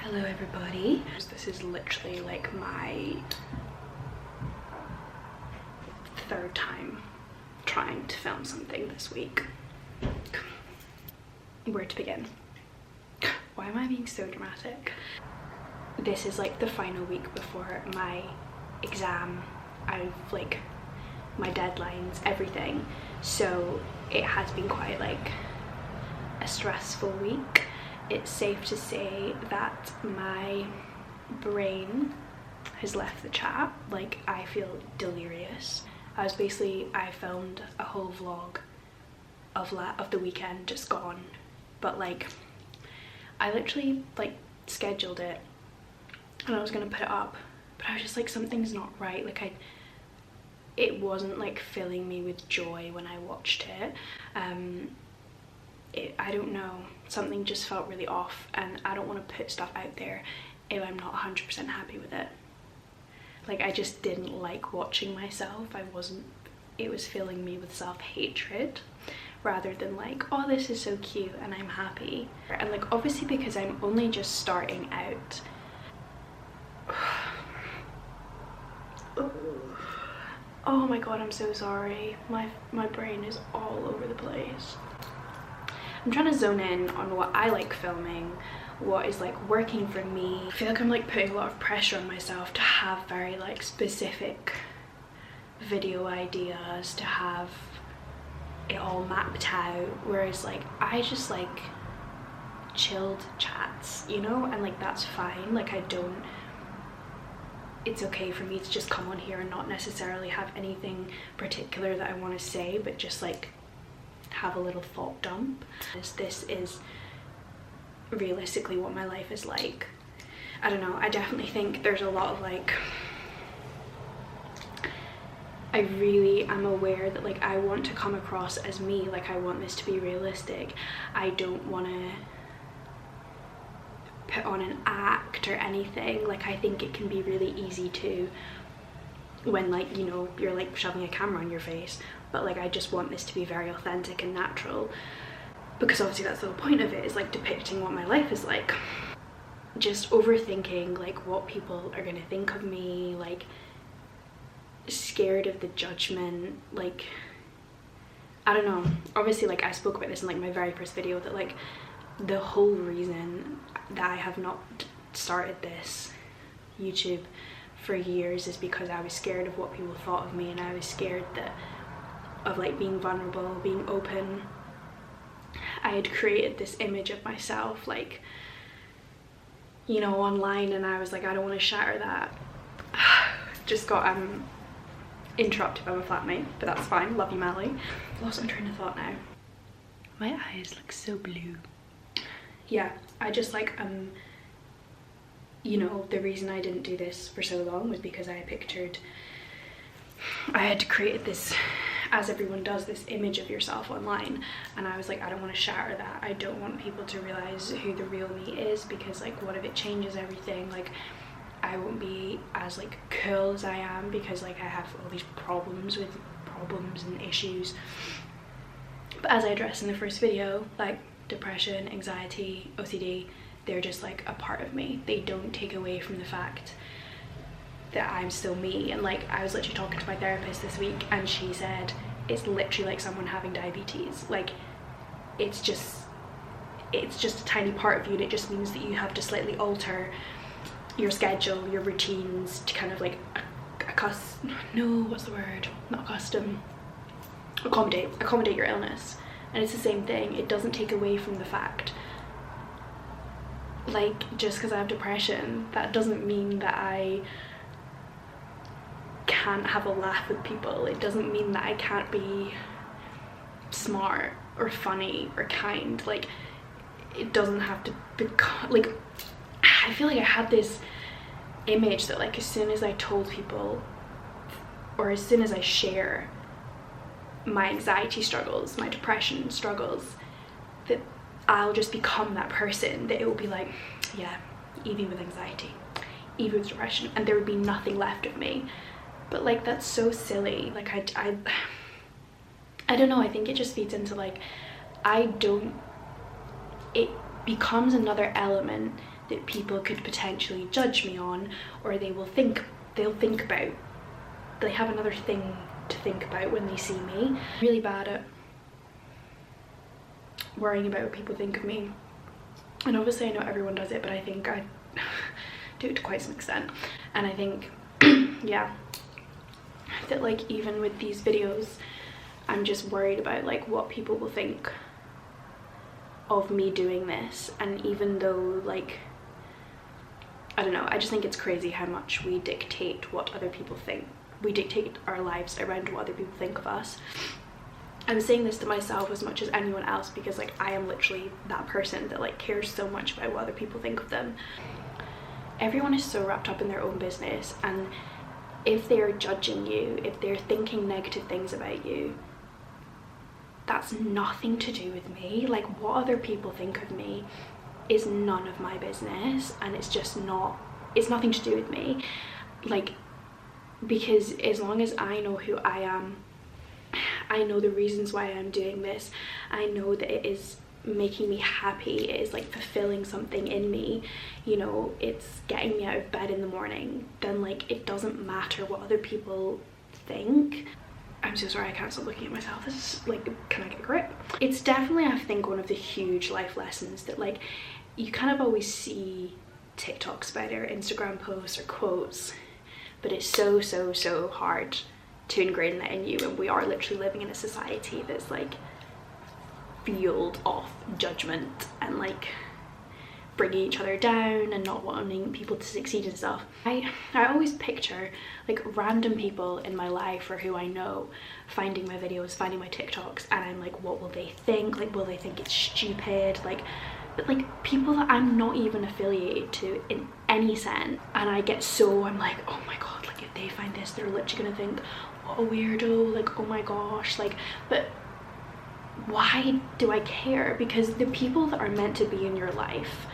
Hello everybody. This is literally like my third time trying to film something this week. Where to begin? Why am I being so dramatic? This is like the final week before my exam. I've like my deadlines, everything. So it has been quite like a stressful week. It's safe to say that my brain has left the chat. Like, I feel delirious. I filmed a whole vlog of the weekend just gone, but like I literally like scheduled it and I was gonna put it up, but I was just like, something's not right. Like it wasn't like filling me with joy when I watched it. I don't know, something just felt really off, and I don't want to put stuff out there if I'm not 100% happy with it. Like, I just didn't like watching myself. It was filling me with self-hatred rather than like, oh, this is so cute and I'm happy. And like, obviously because I'm only just starting out, oh my god, I'm so sorry. My brain is all over the place. I'm trying to zone in on what I like filming, what is like working for me. I feel like I'm like putting a lot of pressure on myself to have very like specific video ideas, to have it all mapped out, whereas like I just like chilled chats, you know, and like that's fine. Like it's okay for me to just come on here and not necessarily have anything particular that I want to say, but just like have a little thought dump. This is realistically what my life is like. I don't know, I definitely think there's a lot of like, I really am aware that like I want to come across as me, like I want this to be realistic. I don't want to put on an act or anything. Like, I think it can be really easy to, when like, you know, you're like shoving a camera on your face, but like I just want this to be very authentic and natural, because obviously that's the whole point of it, is like depicting what my life is like. Just overthinking like what people are gonna think of me, like scared of the judgment. Like, I don't know, obviously like I spoke about this in like my very first video, that like the whole reason that I have not started this YouTube for years is because I was scared of what people thought of me, and I was scared of like being vulnerable, being open. I had created this image of myself, like, you know, online, and I was like, I don't want to shatter that. Just got interrupted by my flatmate, but that's fine. Love you, Mally. Lost my train of thought now. My eyes look so blue. Yeah, I just like you know, the reason I didn't do this for so long was because I had created this, as everyone does, this image of yourself online, and I was like, I don't want to shatter that. I don't want people to realize who the real me is, because like, what if it changes everything? Like, I won't be as like cool as I am, because like I have all these problems and issues. But as I addressed in the first video, like depression, anxiety, OCD, they're just like a part of me. They don't take away from the fact that I'm still me. And like, I was literally talking to my therapist this week, and she said it's literally like someone having diabetes. Like, it's just a tiny part of you, and it just means that you have to slightly alter your schedule, your routines, to kind of like accommodate your illness. And it's the same thing. It doesn't take away from the fact, like, just because I have depression, that doesn't mean that I can't have a laugh with people. It doesn't mean that I can't be smart or funny or kind. Like, it doesn't have to become like, I feel like I had this image that like, as soon as I told people, or as soon as I share my anxiety struggles, my depression struggles, that I'll just become that person, that it will be like, yeah, Evie with anxiety, Evie with depression, and there would be nothing left of me. But like, that's so silly. Like, I don't know, I think it just feeds into like, becomes another element that people could potentially judge me on, or they'll think about. They have another thing to think about when they see me. I'm really bad at worrying about what people think of me, and obviously I know everyone does it, but I think I do it to quite some extent. And I think yeah, that like even with these videos I'm just worried about like what people will think of me doing this. And even though like, I don't know, I just think it's crazy how much we dictate what other people think. We dictate our lives around what other people think of us. I'm saying this to myself as much as anyone else, because like I am literally that person that like cares so much about what other people think of them. Everyone is so wrapped up in their own business, and if they're judging you, if they're thinking negative things about you, that's nothing to do with me. Like what other people think of me is none of my business, and it's just not, it's nothing to do with me. Like, because as long as I know who I am, I know the reasons why I'm doing this, I know that it is making me happy, it is like fulfilling something in me, you know, it's getting me out of bed in the morning, then like it doesn't matter what other people think. I'm so sorry, I can't stop looking at myself. This is like, can I get a grip? It's definitely, I think, one of the huge life lessons that like you kind of always see TikToks about it, or Instagram posts or quotes, but it's so hard to ingrain that in you. And we are literally living in a society that's like fueled off judgment and like bringing each other down and not wanting people to succeed and stuff. I always picture like random people in my life or who I know finding my videos, finding my TikToks, and I'm like, what will they think? Like, will they think it's stupid? Like, but like people that I'm not even affiliated to in any sense, and I get so, I'm like, oh my god, like if they find this, they're literally gonna think, what a weirdo, like oh my gosh, like, but why do I care? Because the people that are meant to be in your life,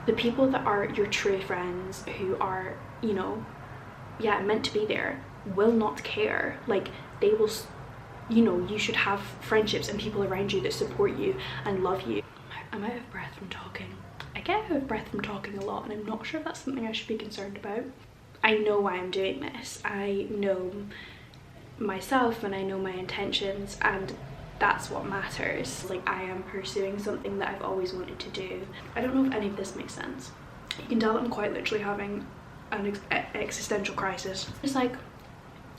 the people that are your true friends, who are, you know, yeah, meant to be there, will not care. Like they will, you know, you should have friendships and people around you that support you and love you. I'm out of breath from talking. I get out of breath from talking a lot, and I'm not sure if that's something I should be concerned about. I know why I'm doing this. I know myself and I know my intentions, and that's what matters. Like I am pursuing something that I've always wanted to do. I don't know if any of this makes sense. You can tell I'm quite literally having an existential crisis. It's like,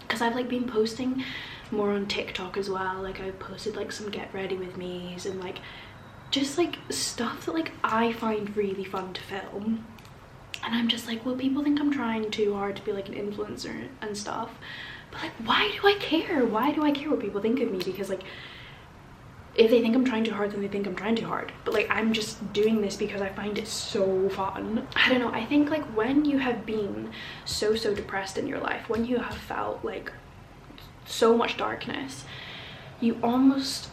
because I've like been posting more on TikTok as well. Like I posted like some get ready with me's and like just like stuff that like I find really fun to film, and I'm just like, well, people think I'm trying too hard to be like an influencer and stuff, but like why do I care? Why do I care what people think of me? Because like if they think I'm trying too hard, then they think I'm trying too hard. But like I'm just doing this because I find it so fun. I don't know, I think like when you have been so depressed in your life, when you have felt like so much darkness, you almost,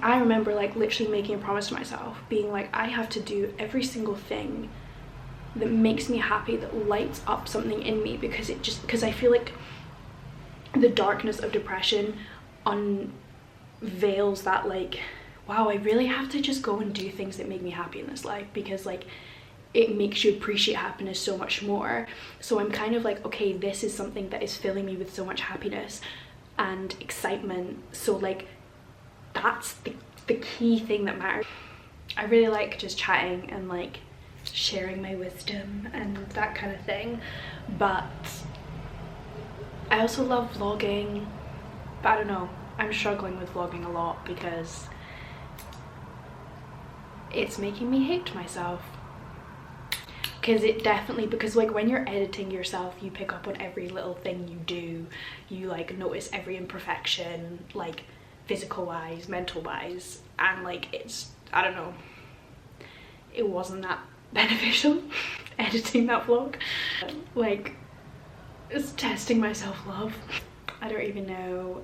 I remember like literally making a promise to myself, being like, I have to do every single thing that makes me happy, that lights up something in me, because it just, because I feel like the darkness of depression unveils that like, wow, I really have to just go and do things that make me happy in this life, because like it makes you appreciate happiness so much more. So I'm kind of like, okay, this is something that is filling me with so much happiness and excitement, so like that's the key thing that matters. I really like just chatting and like sharing my wisdom and that kind of thing, but I also love vlogging. But I don't know, I'm struggling with vlogging a lot because it's making me hate myself. Because it definitely, because like when you're editing yourself, you pick up on every little thing you do, you like notice every imperfection, like physical wise, mental wise, and like it's, I don't know, it wasn't that beneficial editing that vlog. Like it's testing my self-love. I don't even know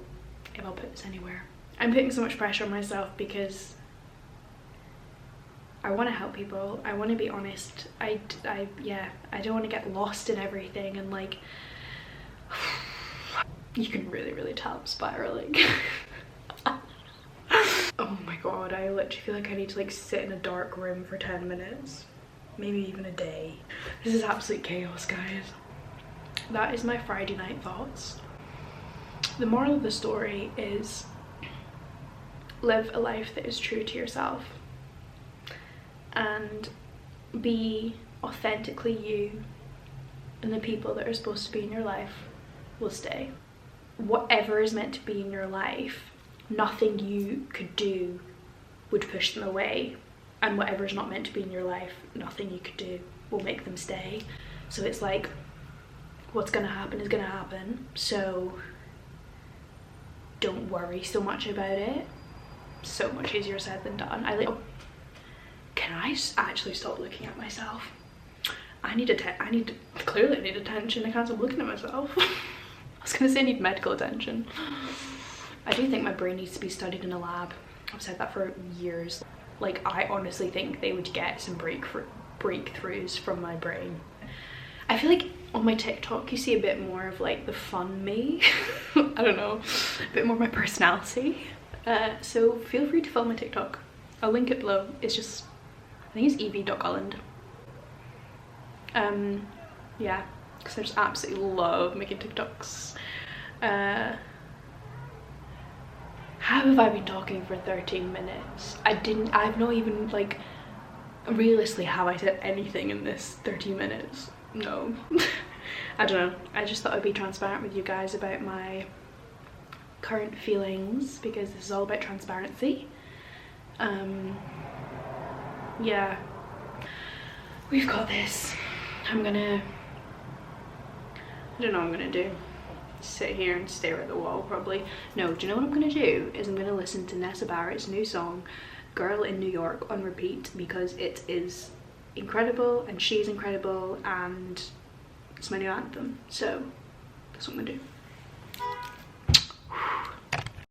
if I'll put this anywhere. I'm putting so much pressure on myself because I want to help people, I want to be honest, yeah, I don't want to get lost in everything, and like you can really tell I'm spiraling. Oh my god, I literally feel like I need to like sit in a dark room for 10 minutes, maybe even a day. This is absolute chaos, guys. That is my Friday night thoughts. The moral of the story is live a life that is true to yourself and be authentically you, and the people that are supposed to be in your life will stay. Whatever is meant to be in your life, nothing you could do would push them away, and whatever is not meant to be in your life, nothing you could do will make them stay. So it's like, what's gonna happen is gonna happen, so don't worry so much about it. So much easier said than done. Can I actually stop looking at myself? Clearly I need attention. I can't stop looking at myself. I was gonna say I need medical attention. I do think my brain needs to be studied in a lab. I've said that for years. Like, I honestly think they would get some breakthroughs from my brain. I feel like on my TikTok you see a bit more of like the fun me. I don't know, a bit more of my personality. So feel free to follow my TikTok. I'll link it below. It's just, I think it's ev.gulland. Yeah, because I just absolutely love making TikToks. How have I been talking for 13 minutes? I've not even, like, realistically, have I said anything in this 13 minutes? No. I don't know. I just thought I'd be transparent with you guys about my current feelings, because this is all about transparency. Yeah, we've got this. I don't know what I'm gonna do. Sit here and stare at the wall probably. No, do you know what I'm gonna do? Is I'm gonna listen to Nessa Barrett's new song Girl in New York on repeat, because it is incredible and she's incredible and it's my new anthem. So that's what I'm gonna do.